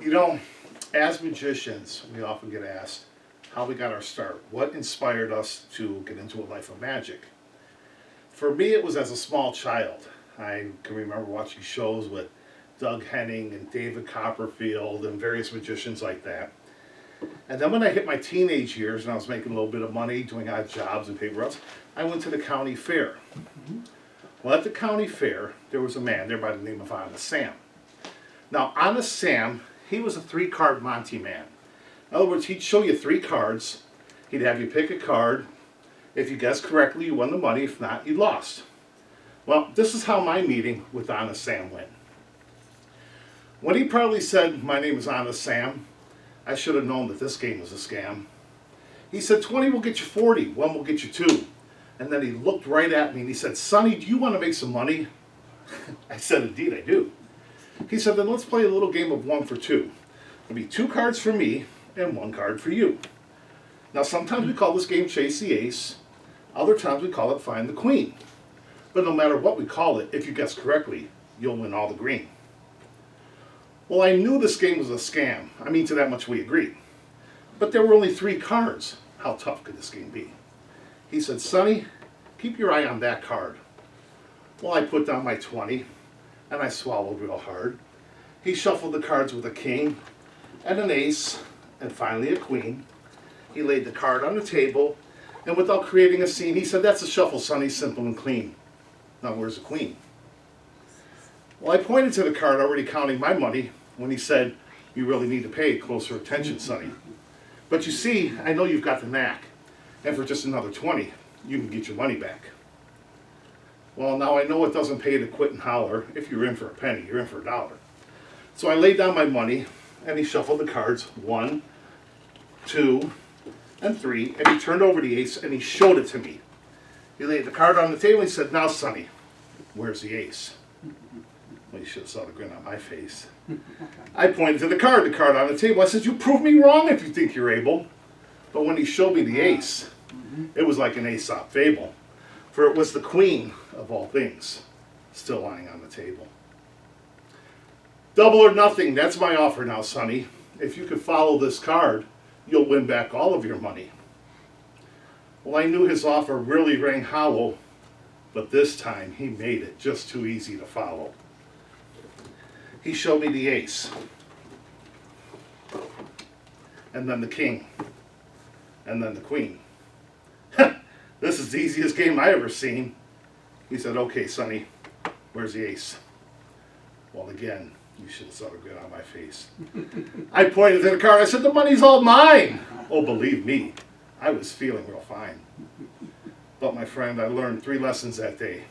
You know, as magicians, we often get asked how we got our start. What inspired us to get into a life of magic? For me, it was as a small child. I can remember watching shows with Doug Henning and David Copperfield and various magicians like that. And then when I hit my teenage years and I was making a little bit of money, doing odd jobs and paper routes, I went to the county fair. Well, at the county fair, there was a man there by the name of Honest Sam. Now, Honest Sam, he was a three-card Monty man. In other words, he'd show you three cards. He'd have you pick a card. If you guessed correctly, you won the money. If not, you lost. Well, this is how my meeting with Honest Sam went. When he proudly said, "My name is Honest Sam," I should have known that this game was a scam. He said, 20 will get you 40, 1 will get you 2. And then he looked right at me and he said, "Sonny, do you want to make some money?" I said, "Indeed, I do." He said, "Then let's play a little game of 1 for 2. It'll be 2 cards for me and 1 card for you." Now, sometimes we call this game Chase the Ace. Other times we call it Find the Queen. But no matter what we call it, if you guess correctly, you'll win all the green. Well, I knew this game was a scam. I mean, to that much we agreed. But there were only 3 cards. How tough could this game be? He said, "Sonny, keep your eye on that card." Well, I put down my 20, and I swallowed real hard. He shuffled the cards with a king, and an ace, and finally a queen. He laid the card on the table, and without creating a scene, he said, "That's a shuffle, Sonny, simple and clean. Now where's the queen?" Well, I pointed to the card already counting my money when he said, "You really need to pay closer attention, Sonny. But you see, I know you've got the knack, and for just another 20, you can get your money back." Well, now I know it doesn't pay to quit and holler. If you're in for a penny, you're in for a dollar. So I laid down my money, and he shuffled the cards, 1, 2, and 3, and he turned over the ace, and he showed it to me. He laid the card on the table, and he said, "Now, Sonny, where's the ace?" Well, you should have saw the grin on my face. I pointed to the card on the table. I said, "You prove me wrong if you think you're able." But when he showed me the ace, it was like an Aesop fable. For it was the queen, of all things, still lying on the table. Double or nothing, that's my offer now, Sonny. If you could follow this card, you'll win back all of your money. Well, I knew his offer really rang hollow, but this time he made it just too easy to follow. He showed me the ace, and then the king, and then the queen. This is the easiest game I ever seen. He said, "Okay, Sonny, where's the ace?" Well, again, you should have saw the grin on my face. I pointed to the card. I said, "The money's all mine." Oh, believe me, I was feeling real fine. But my friend, I learned 3 lessons that day.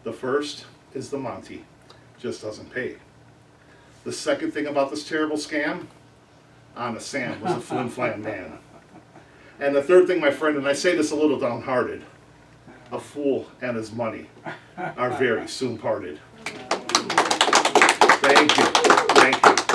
The first is the Monty just doesn't pay. The second thing about this terrible scam, Honest Sam was a flim-flam man. And the third thing, my friend, and I say this a little downhearted, a fool and his money are very soon parted. Thank you. Thank you.